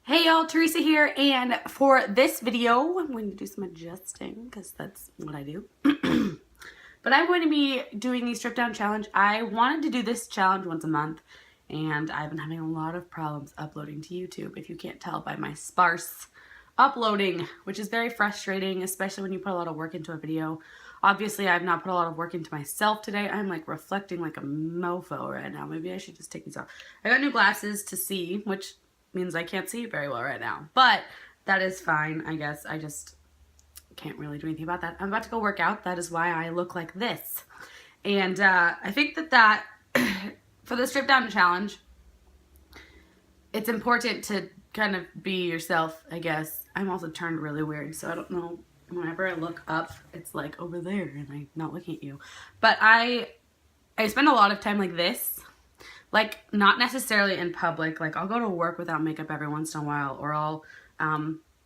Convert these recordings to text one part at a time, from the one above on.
Hey y'all, Teresa here, and for this video, I'm going to do some adjusting because that's what I do. But I'm going to be doing the strip down challenge. I wanted to do this challenge once a month, and I've been having a lot of problems uploading to YouTube, if you can't tell by my sparse uploading, which is very frustrating, especially when you put a lot of work into a video. Obviously, I've not put a lot of work into myself today. I'm like reflecting like a mofo right now. Maybe I should just take these off. I got new glasses to see, which means I can't see very well right now, but that is fine, I guess. I just can't really do anything about that. I'm about to go work out. That is why I look like this. And I think that for the strip down challenge, it's important to kind of be yourself, I guess. I'm also turned really weird, so I don't know. Whenever I look up, it's like over there and I'm not looking at you. But I spend a lot of time like this. Like, not necessarily in public. Like, I'll go to work without makeup every once in a while, or I'll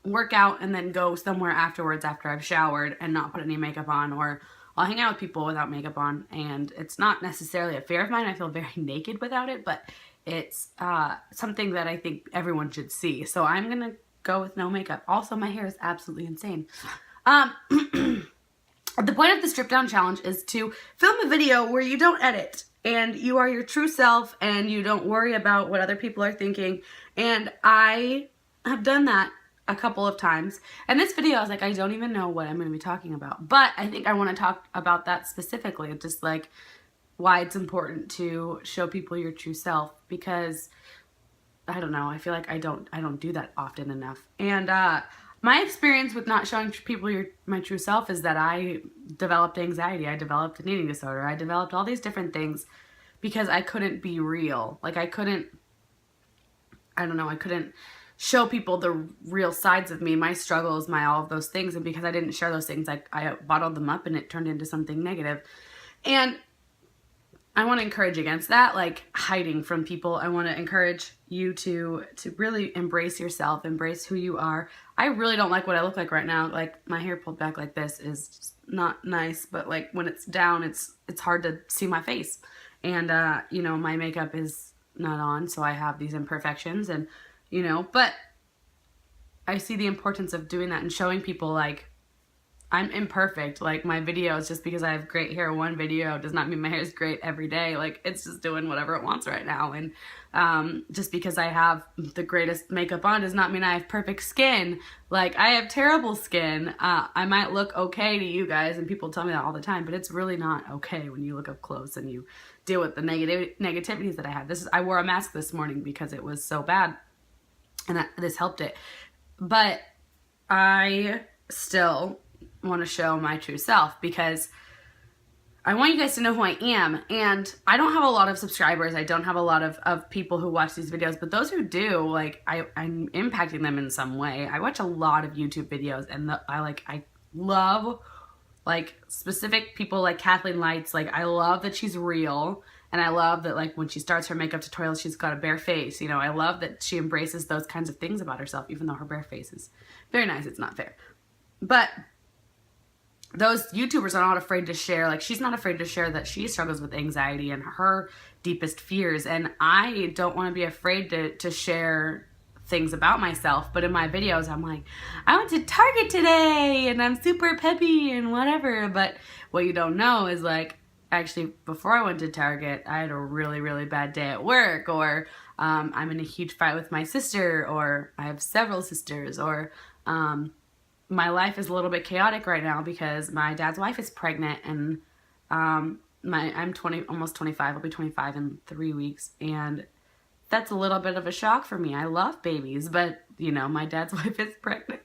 work out and then go somewhere afterwards after I've showered and not put any makeup on, or I'll hang out with people without makeup on, and it's not necessarily a fear of mine. I feel very naked without it, but it's something that I think everyone should see. So I'm gonna go with no makeup. Also, my hair is absolutely insane. The point of the strip down challenge is to film a video where you don't edit and you are your true self and you don't worry about what other people are thinking. And I have done that a couple of times. And this video, I was like, I don't even know what I'm going to be talking about. But I think I want to talk about that specifically, just like why it's important to show people your true self, because I don't know, I feel like I don't do that often enough. And my experience with not showing people my true self is that I developed anxiety, I developed an eating disorder, I developed all these different things because I couldn't be real. Like, I couldn't show people the real sides of me, my struggles, my all of those things. And because I didn't share those things, I bottled them up and it turned into something negative. And I want to encourage against that, like hiding from people. I want to encourage you to really embrace yourself, embrace who you are. I really don't like what I look like right now. Like, my hair pulled back like this is just not nice, but like when it's down, it's hard to see my face. And you know, my makeup is not on, so I have these imperfections, and you know, but I see the importance of doing that and showing people like I'm imperfect. Like, my videos, just because I have great hair one video does not mean my hair is great every day. Like, it's just doing whatever it wants right now. And just because I have the greatest makeup on does not mean I have perfect skin. Like, I have terrible skin. I might look okay to you guys, and people tell me that all the time, but it's really not okay when you look up close and you deal with the negativities that I have. I wore a mask this morning because it was so bad, and this helped it. But I still want to show my true self because I want you guys to know who I am. And I don't have a lot of subscribers. I don't have a lot of people who watch these videos, but those who do, like, I'm impacting them in some way. I watch a lot of YouTube videos, and I love like specific people like Kathleen Lights. Like, I love that she's real. And I love that, like, when she starts her makeup tutorials, she's got a bare face. You know, I love that she embraces those kinds of things about herself, even though her bare face is very nice. It's not fair. But those YouTubers are not afraid to share, like, she's not afraid to share that she struggles with anxiety and her deepest fears. And I don't want to be afraid to share things about myself. But in my videos, I'm like, I went to Target today and I'm super peppy and whatever. But what you don't know is, like, actually, before I went to Target, I had a really, really bad day at work, or I'm in a huge fight with my sister, or I have several sisters, or my life is a little bit chaotic right now because my dad's wife is pregnant, and I'm almost 25. I'll be 25 in 3 weeks, and that's a little bit of a shock for me. I love babies, but you know, my dad's wife is pregnant.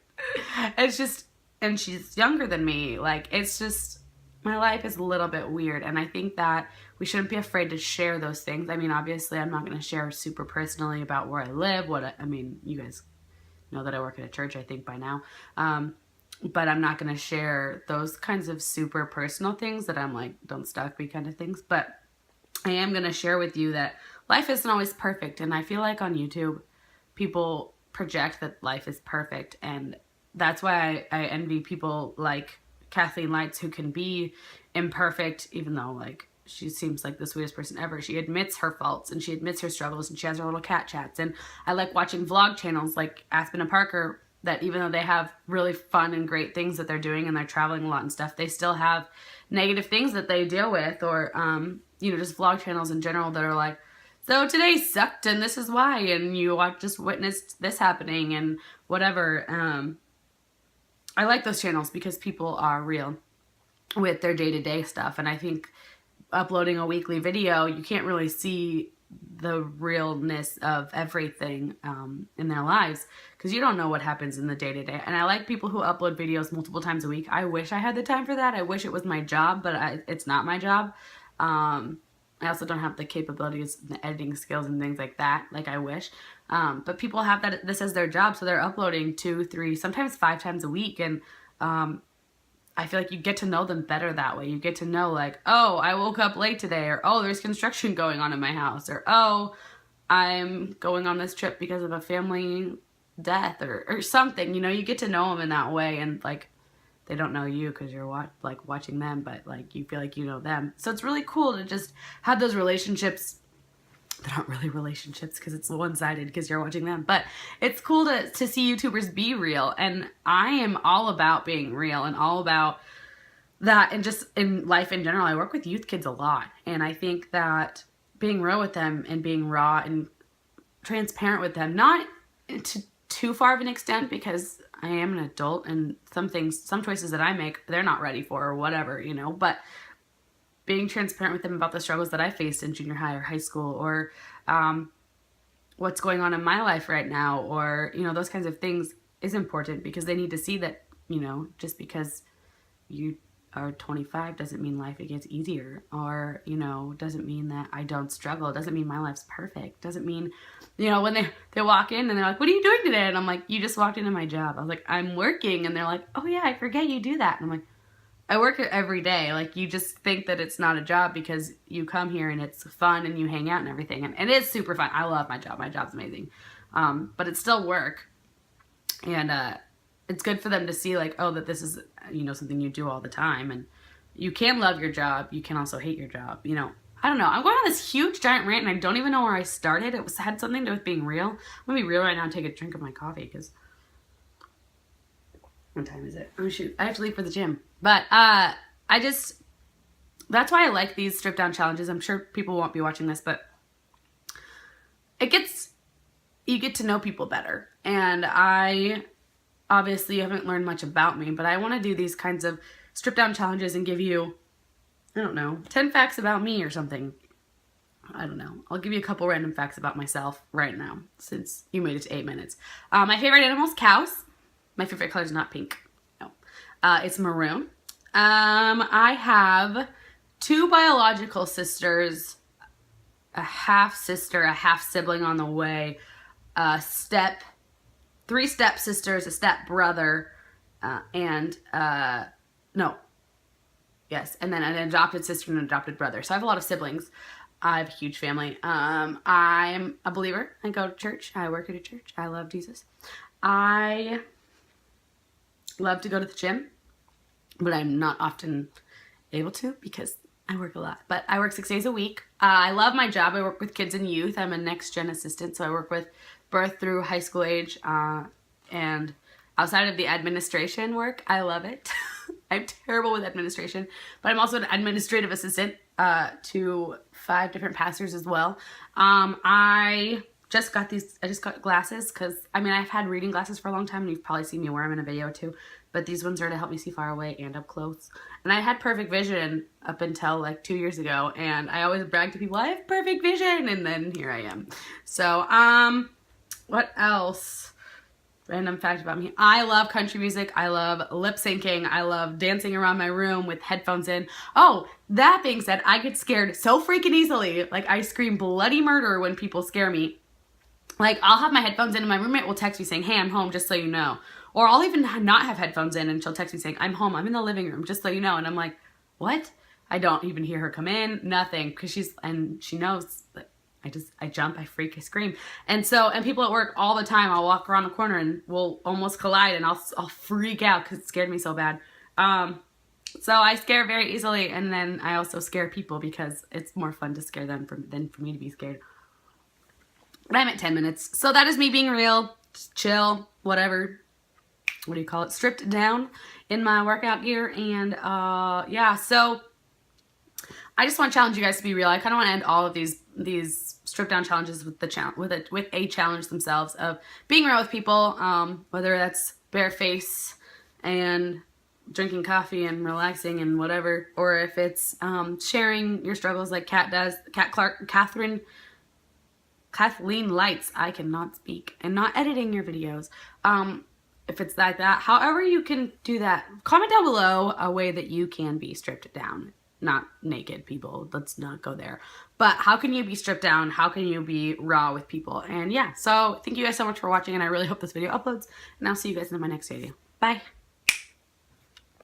It's just, and she's younger than me. Like, it's just, my life is a little bit weird, and I think that we shouldn't be afraid to share those things. I mean, obviously, I'm not going to share super personally about where I live. I mean, you guys know that I work at a church, I think, by now. But I'm not going to share those kinds of super personal things that I'm like, don't stalk me kind of things. But I am going to share with you that life isn't always perfect. And I feel like on YouTube, people project that life is perfect. And that's why I envy people like Kathleen Lights, who can be imperfect, even though, like, she seems like the sweetest person ever. She admits her faults and she admits her struggles and she has her little cat chats. And I like watching vlog channels like Aspen and Parker that even though they have really fun and great things that they're doing and they're traveling a lot and stuff, they still have negative things that they deal with, or, you know, just vlog channels in general that are like, so today sucked and this is why, and you just witnessed this happening and whatever. I like those channels because people are real with their day-to-day stuff, and I think uploading a weekly video, you can't really see the realness of everything in their lives because you don't know what happens in the day-to-day. And I like people who upload videos multiple times a week. I wish I had the time for that. I wish it was my job, but it's not my job. I also don't have the capabilities, the editing skills and things like that, like I wish. But people have this as their job, so they're uploading 2, 3, sometimes 5 times a week. And I feel like you get to know them better that way. You get to know like, oh, I woke up late today, or oh, there's construction going on in my house, or oh, I'm going on this trip because of a family death or something. You know, you get to know them in that way, and like they don't know you because you're watching them, but like you feel like you know them. So it's really cool to just have those relationships. They're not really relationships because it's one-sided because you're watching them, but it's cool to see YouTubers be real, and I am all about being real and all about that, and just in life in general. I work with youth kids a lot, and I think that being real with them and being raw and transparent with them, not to too far of an extent because I am an adult and some choices that I make, they're not ready for or whatever, you know, but being transparent with them about the struggles that I faced in junior high or high school, or what's going on in my life right now, or, you know, those kinds of things is important because they need to see that, you know, just because you are 25 doesn't mean life it gets easier, or, you know, doesn't mean that I don't struggle. It doesn't mean my life's perfect. Doesn't mean, you know, when they walk in and they're like, what are you doing today? And I'm like, you just walked into my job. I was like, I'm working. And they're like, oh yeah, I forget you do that. And I'm like, I work it every day. Like, you just think that it's not a job because you come here and it's fun and you hang out and everything. And it is super fun. I love my job. My job's amazing. But it's still work. And it's good for them to see, like, oh, that this is, you know, something you do all the time. And you can love your job. You can also hate your job. You know, I don't know. I'm going on this huge giant rant and I don't even know where I started. It had something to do with being real. I'm going to be real right now and take a drink of my coffee because... What time is it? Oh shoot, I have to leave for the gym. But that's why I like these strip down challenges. I'm sure people won't be watching this, but you get to know people better. And I obviously haven't learned much about me, but I want to do these kinds of strip down challenges and give you, I don't know, 10 facts about me or something. I don't know. I'll give you a couple random facts about myself right now, since you made it to 8 minutes. My favorite animal is cows. My favorite color is not pink. No. It's maroon. I have 2 biological sisters, a half sister, a half sibling on the way, 3 step sisters, a step brother, and then an adopted sister and an adopted brother. So I have a lot of siblings. I have a huge family. I'm a believer. I go to church. I work at a church. I love Jesus. I love to go to the gym, but I'm not often able to because I work a lot. But I work 6 days a week. I love my job. I work with kids and youth. I'm a next gen assistant, so I work with birth through high school age. And outside of the administration work, I love it. I'm terrible with administration, but I'm also an administrative assistant to 5 different pastors as well. I just got glasses because, I mean, I've had reading glasses for a long time, and you've probably seen me wear them in a video too, but these ones are to help me see far away and up close. And I had perfect vision up until like 2 years ago, and I always brag to people, I have perfect vision, and then here I am. So, what else? Random fact about me. I love country music. I love lip syncing. I love dancing around my room with headphones in. Oh, that being said, I get scared so freaking easily. Like, I scream bloody murder when people scare me. Like, I'll have my headphones in and my roommate will text me saying, hey, I'm home, just so you know. Or I'll even not have headphones in and she'll text me saying, I'm home, I'm in the living room, just so you know. And I'm like, what? I don't even hear her come in, nothing. Because she knows, like, I jump, I freak, I scream. And people at work all the time, I'll walk around a corner and we'll almost collide and I'll freak out because it scared me so bad. So I scare very easily, and then I also scare people because it's more fun to scare them than for me to be scared. But I'm at 10 minutes. So that is me being real, just chill, whatever. What do you call it? Stripped down in my workout gear. And yeah, so I just want to challenge you guys to be real. I kind of want to end all of these stripped down challenges with a challenge themselves of being real with people, whether that's bare face and drinking coffee and relaxing and whatever, or if it's sharing your struggles like Kat does, Kathleen Lights, I cannot speak, and not editing your videos. If it's like that, however you can do that, comment down below a way that you can be stripped down. Not naked, people, let's not go there. But how can you be stripped down? How can you be raw with people? And yeah, so thank you guys so much for watching, and I really hope this video uploads, and I'll see you guys in my next video. Bye.